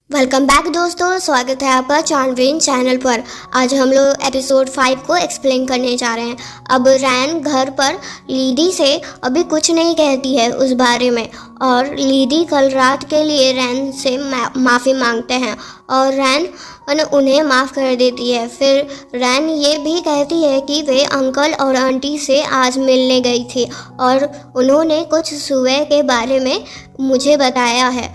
Welcome back दोस्तों, स्वागत है आपका चांदविन चैनल पर। आज हम लोग एपिसोड 5 को एक्सप्लेन करने जा रहे हैं। अब रैन घर पर लीडी से अभी कुछ नहीं कहती है उस बारे में, और लीडी कल रात के लिए रैन से माफ़ी मांगते हैं और रैन उन्हें माफ़ कर देती है। फिर रैन ये भी कहती है कि वे अंकल और आंटी से आज मिलने गई थी और उन्होंने कुछ सुबह के बारे में मुझे बताया है।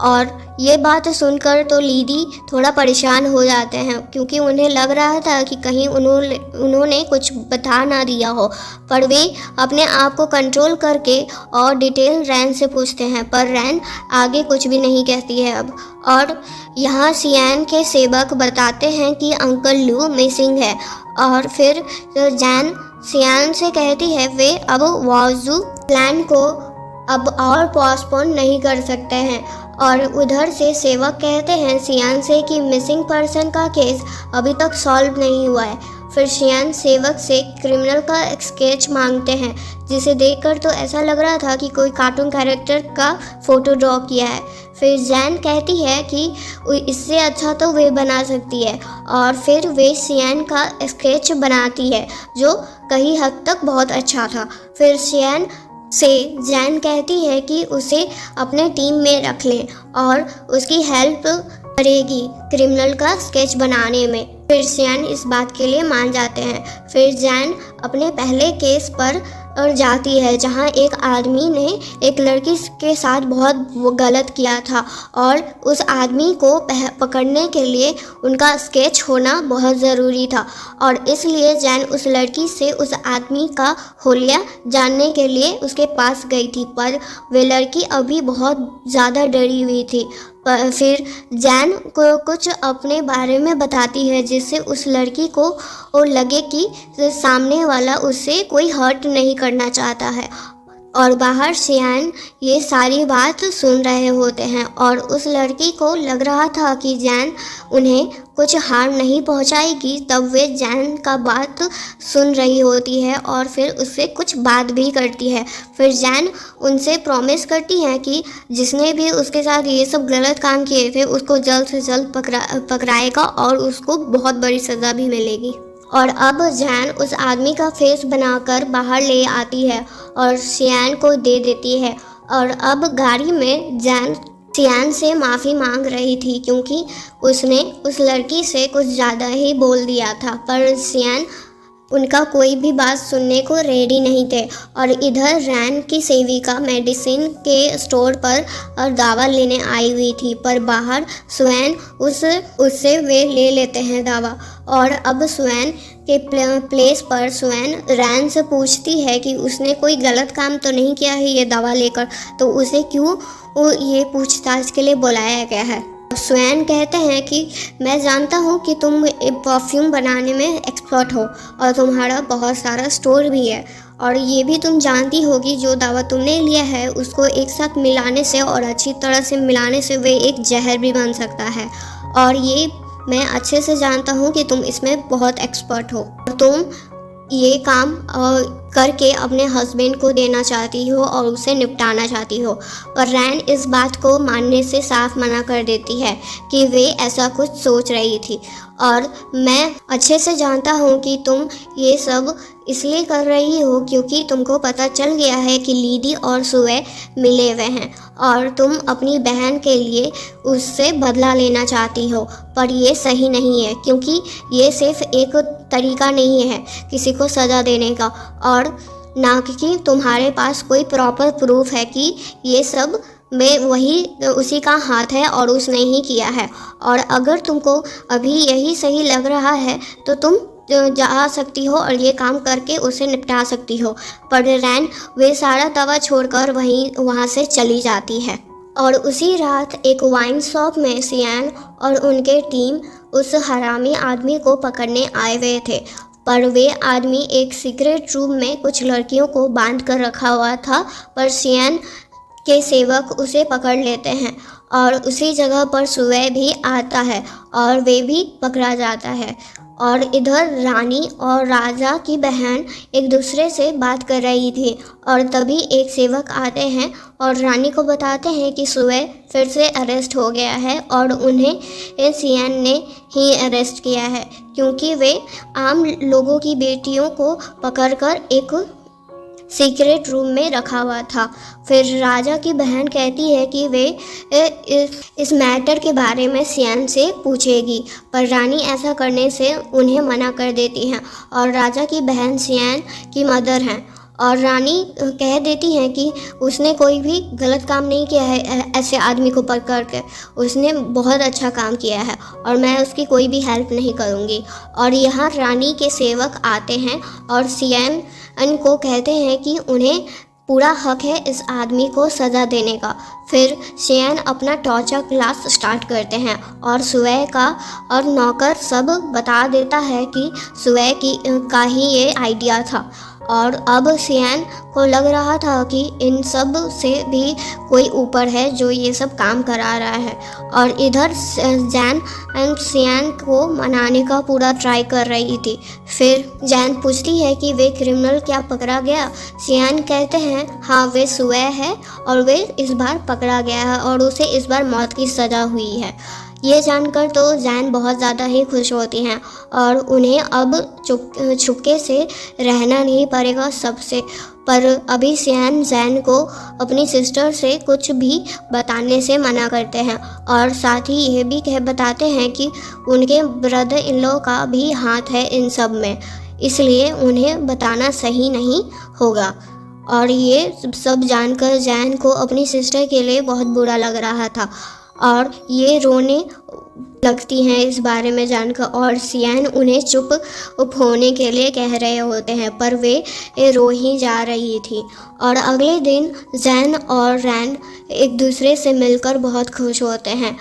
और ये बात सुनकर तो लीडी थोड़ा परेशान हो जाते हैं, क्योंकि उन्हें लग रहा था कि कहीं उन्होंने कुछ बता ना दिया हो। पर वे अपने आप को कंट्रोल करके और डिटेल रैन से पूछते हैं, पर रैन आगे कुछ भी नहीं कहती है अब। और यहाँ सियान के सेवक बताते हैं कि अंकल लू मिसिंग है, और फिर जैन सियान से कहती है वे अब वाजू प्लान को अब और पोस्टपोन नहीं कर सकते हैं। और उधर से सेवक कहते हैं सियान से कि मिसिंग पर्सन का केस अभी तक सॉल्व नहीं हुआ है। फिर सियान सेवक से क्रिमिनल का स्केच मांगते हैं, जिसे देखकर तो ऐसा लग रहा था कि कोई कार्टून कैरेक्टर का फ़ोटो ड्रॉ किया है। फिर जैन कहती है कि इससे अच्छा तो वे बना सकती है, और फिर वे सियान का स्केच बनाती है जो कई हद तक बहुत अच्छा था। फिर सियान से जैन कहती है कि उसे अपने टीम में रख लें और उसकी हेल्प करेगी क्रिमिनल का स्केच बनाने में। फिर सियान इस बात के लिए मान जाते हैं। फिर जैन अपने पहले केस पर जाती है, जहां एक आदमी ने एक लड़की के साथ बहुत गलत किया था, और उस आदमी को पकड़ने के लिए उनका स्केच होना बहुत ज़रूरी था। और इसलिए जैन उस लड़की से उस आदमी का हुलिया जानने के लिए उसके पास गई थी, पर वे लड़की अभी बहुत ज़्यादा डरी हुई थी। फिर जैन को कुछ अपने बारे में बताती है, जिससे उस लड़की को लगे कि सामने वाला उससे कोई हर्ट नहीं करना चाहता है। और बाहर सियान ये सारी बात सुन रहे होते हैं, और उस लड़की को लग रहा था कि जैन उन्हें कुछ हार्म नहीं पहुंचाएगी। तब वे जैन का बात सुन रही होती है और फिर उससे कुछ बात भी करती है। फिर जैन उनसे प्रॉमिस करती है कि जिसने भी उसके साथ ये सब गलत काम किए थे उसको जल्द से जल्द पकड़ाएगा और उसको बहुत बड़ी सज़ा भी मिलेगी। और अब जैन उस आदमी का फेस बनाकर बाहर ले आती है और सियान को दे देती है। और अब गाड़ी में जैन सियान से माफ़ी मांग रही थी, क्योंकि उसने उस लड़की से कुछ ज़्यादा ही बोल दिया था, पर सियान उनका कोई भी बात सुनने को रेडी नहीं थे। और इधर रैन की सेविका मेडिसिन के स्टोर पर दवा लेने आई हुई थी, पर बाहर स्वैन उससे वे ले लेते हैं दवा। और अब स्वैन के प्लेस पर स्वैन रैन से पूछती है कि उसने कोई गलत काम तो नहीं किया है ये दवा लेकर, तो उसे क्यों ये पूछताछ के लिए बुलाया गया है। स्वैन कहते हैं कि मैं जानता हूँ कि तुम परफ्यूम बनाने में एक्सपर्ट हो और तुम्हारा बहुत सारा स्टोर भी है, और ये भी तुम जानती होगी जो दवा तुमने लिया है उसको एक साथ मिलाने से और अच्छी तरह से मिलाने से वे एक जहर भी बन सकता है। और ये मैं अच्छे से जानता हूँ कि तुम इसमें बहुत एक्सपर्ट हो। तुम ये काम करके अपने हस्बैंड को देना चाहती हो और उसे निपटाना चाहती हो। पर रैन इस बात को मानने से साफ मना कर देती है कि वे ऐसा कुछ सोच रही थी, और मैं अच्छे से जानता हूँ कि तुम ये सब इसलिए कर रही हो क्योंकि तुमको पता चल गया है कि लीडी और सुवे मिले हुए हैं और तुम अपनी बहन के लिए उससे बदला लेना चाहती हो। पर ये सही नहीं है, क्योंकि ये सिर्फ एक तरीका नहीं है किसी को सज़ा देने का, और ना कि तुम्हारे पास कोई प्रॉपर प्रूफ है कि ये सब में वही उसी का हाथ है और उसने ही किया है। और अगर तुमको अभी यही सही लग रहा है तो तुम जा सकती हो और ये काम करके उसे निपटा सकती हो। पर रैन वे सारा दवा छोड़कर वहाँ से चली जाती है। और उसी रात एक वाइन शॉप में सियान और उनके टीम उस हरामी आदमी को पकड़ने आए हुए थे, पर वे आदमी एक सीक्रेट रूम में कुछ लड़कियों को बांध कर रखा हुआ था। पर सियान के सेवक उसे पकड़ लेते हैं और उसी जगह पर सुबह भी आता है और वे भी पकड़ा जाता है। और इधर रानी और राजा की बहन एक दूसरे से बात कर रही थी और तभी एक सेवक आते हैं और रानी को बताते हैं कि सुबह फिर से अरेस्ट हो गया है और उन्हें सियान ने ही अरेस्ट किया है, क्योंकि वे आम लोगों की बेटियों को पकड़कर एक सीक्रेट रूम में रखा हुआ था। फिर राजा की बहन कहती है कि वे इस मैटर के बारे में सियान से पूछेगी, पर रानी ऐसा करने से उन्हें मना कर देती हैं और राजा की बहन सियान की मदर हैं और रानी कह देती हैं कि उसने कोई भी गलत काम नहीं किया है ऐसे आदमी को पकड़ के, उसने बहुत अच्छा काम किया है और मैं उसकी कोई भी हेल्प नहीं करूँगी। और यहाँ रानी के सेवक आते हैं और सियान को कहते हैं कि उन्हें पूरा हक है इस आदमी को सज़ा देने का। फिर सियान अपना टॉर्चर क्लास स्टार्ट करते हैं और सुबह का और नौकर सब बता देता है कि सुबह का ही ये आइडिया था। और अब सियान को लग रहा था कि इन सब से भी कोई ऊपर है जो ये सब काम करा रहा है। और इधर जैन सियान को मनाने का पूरा ट्राई कर रही थी। फिर जैन पूछती है कि वे क्रिमिनल क्या पकड़ा गया। सियान कहते हैं हाँ, वे सुबह है और वे इस बार पकड़ा गया है और उसे इस बार मौत की सज़ा हुई है। ये जानकर तो जैन बहुत ज़्यादा ही खुश होती हैं और उन्हें अब छुपके से रहना नहीं पड़ेगा सबसे। पर अभी सियान जैन को अपनी सिस्टर से कुछ भी बताने से मना करते हैं और साथ ही ये भी बताते हैं कि उनके ब्रदर इन लॉ का भी हाथ है इन सब में, इसलिए उन्हें बताना सही नहीं होगा। और ये सब जानकर जैन को अपनी सिस्टर के लिए बहुत बुरा लग रहा था और ये रोने लगती हैं इस बारे में जानकर और सियान उन्हें चुप होने के लिए कह रहे होते हैं, पर वे रो ही जा रही थी। और अगले दिन जैन और रैन एक दूसरे से मिलकर बहुत खुश होते हैं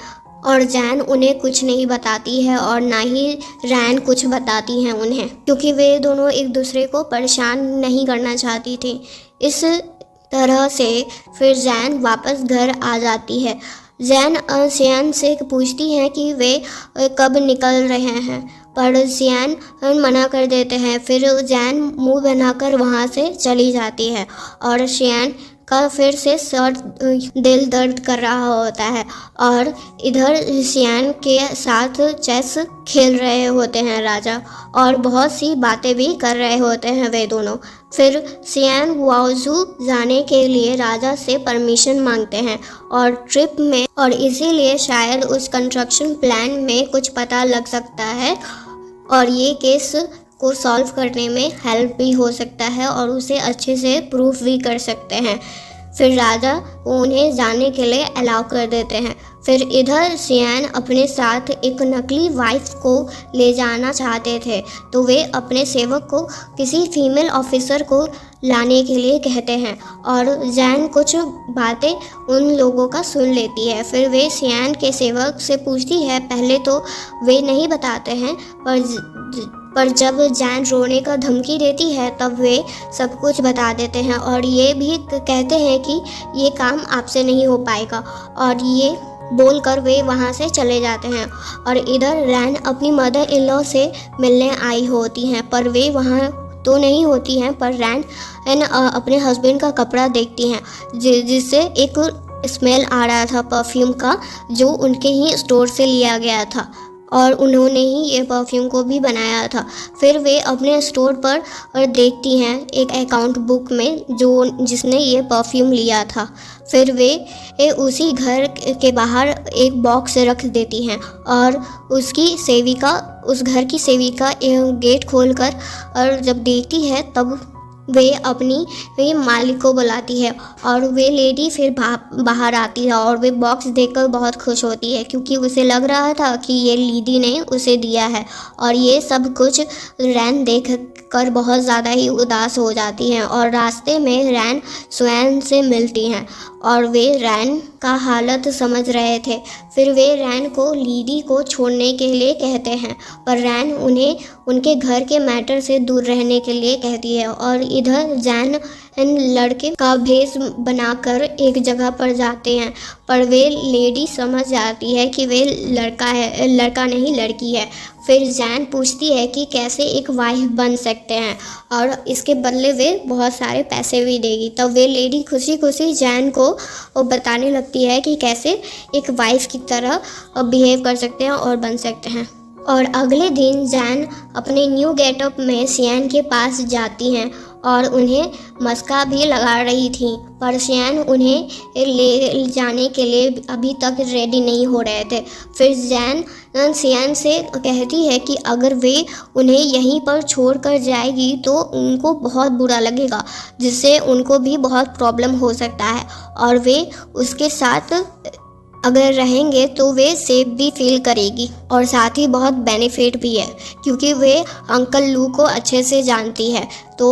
और जैन उन्हें कुछ नहीं बताती है और ना ही रैन कुछ बताती हैं उन्हें, क्योंकि वे दोनों एक दूसरे को परेशान नहीं करना चाहती थी। इस तरह से फिर जैन वापस घर आ जाती है। जैन सियान से पूछती हैं कि वे कब निकल रहे हैं, पर सियान मना कर देते हैं। फिर जैन मुंह बनाकर वहाँ से चली जाती है और सियान का फिर से सर दिल दर्द कर रहा होता है और इधर सियान के साथ चेस खेल रहे होते हैं राजा और बहुत सी बातें भी कर रहे होते हैं वे दोनों। फिर सियान वाओजू जाने के लिए राजा से परमिशन मांगते हैं और ट्रिप में, और इसीलिए शायद उस कंस्ट्रक्शन प्लान में कुछ पता लग सकता है और ये केस को सॉल्व करने में हेल्प भी हो सकता है और उसे अच्छे से प्रूफ भी कर सकते हैं। फिर राजा उन्हें जाने के लिए अलाउ कर देते हैं। फिर इधर सियान अपने साथ एक नकली वाइफ को ले जाना चाहते थे, तो वे अपने सेवक को किसी फीमेल ऑफिसर को लाने के लिए कहते हैं और जैन कुछ बातें उन लोगों का सुन लेती है। फिर वे सियान के सेवक से पूछती है, पहले तो वे नहीं बताते हैं, पर जब जैन रोने का धमकी देती है तब वे सब कुछ बता देते हैं और ये भी कहते हैं कि ये काम आपसे नहीं हो पाएगा और ये बोलकर वे वहाँ से चले जाते हैं। और इधर रैन अपनी मदर इन लॉ से मिलने आई होती हैं, पर वे वहाँ तो नहीं होती हैं, पर रैन अपने हस्बैंड का कपड़ा देखती हैं जिससे एक स्मेल आ रहा था परफ्यूम का, जो उनके ही स्टोर से लिया गया था और उन्होंने ही ये परफ्यूम को भी बनाया था। फिर वे अपने स्टोर पर देखती हैं एक अकाउंट बुक में जिसने ये परफ्यूम लिया था। फिर वे उसी घर के बाहर एक बॉक्स रख देती हैं और उस घर की सेविका गेट खोलकर और जब देखती है तब वे मालिक को बुलाती है और वे लेडी फिर बाहर आती है और वे बॉक्स देखकर बहुत खुश होती है, क्योंकि उसे लग रहा था कि ये लीडी ने उसे दिया है। और ये सब कुछ रैन देखकर बहुत ज़्यादा ही उदास हो जाती हैं और रास्ते में रैन स्वयं से मिलती हैं और वे रैन का हालत समझ रहे थे। फिर वे रैन को लीडी को छोड़ने के लिए कहते हैं, पर रैन उन्हें उनके घर के मैटर से दूर रहने के लिए कहती है। और इधर जैन लड़के का भेष बनाकर एक जगह पर जाते हैं, पर वे लेडी समझ जाती है कि वे लड़का नहीं लड़की है। फिर जैन पूछती है कि कैसे एक वाइफ बन सकते हैं और इसके बदले वे बहुत सारे पैसे भी देगी। तब वे लेडी खुशी खुशी जैन को बताने लगती है कि कैसे एक वाइफ की तरह बिहेव कर सकते हैं और बन सकते हैं। और अगले दिन जैन अपने न्यू गेटअप में सियान के पास जाती हैं और उन्हें मस्का भी लगा रही थी, पर सियान उन्हें ले जाने के लिए अभी तक रेडी नहीं हो रहे थे। फिर जैन सियान से कहती है कि अगर वे उन्हें यहीं पर छोड़ कर जाएगी तो उनको बहुत बुरा लगेगा, जिससे उनको भी बहुत प्रॉब्लम हो सकता है और वे उसके साथ अगर रहेंगे तो वे सेफ भी फील करेगी और साथ ही बहुत बेनिफिट भी है, क्योंकि वे अंकल लू को अच्छे से जानती है तो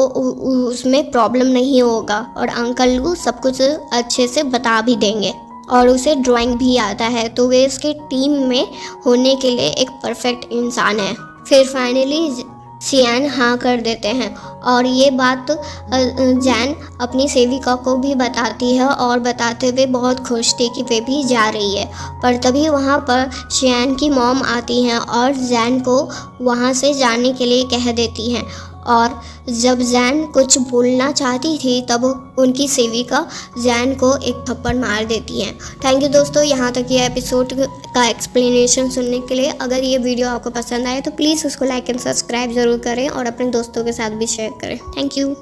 उसमें प्रॉब्लम नहीं होगा और अंकल लू सब कुछ अच्छे से बता भी देंगे और उसे ड्राइंग भी आता है, तो वे उसके टीम में होने के लिए एक परफेक्ट इंसान है। फिर फाइनली सियान हाँ कर देते हैं और ये बात जैन अपनी सेविका को भी बताती है और बताते हुए बहुत खुश थी कि वे भी जा रही है। पर तभी वहाँ पर सियान की मॉम आती हैं और जैन को वहाँ से जाने के लिए कह देती हैं और जब जैन कुछ बोलना चाहती थी तब उनकी सेविका जैन को एक थप्पड़ मार देती हैं। थैंक यू दोस्तों, यहाँ तक ये एपिसोड का एक्सप्लेनेशन सुनने के लिए। अगर ये वीडियो आपको पसंद आए तो प्लीज़ उसको लाइक एंड सब्सक्राइब ज़रूर करें और अपने दोस्तों के साथ भी शेयर करें। Thank you.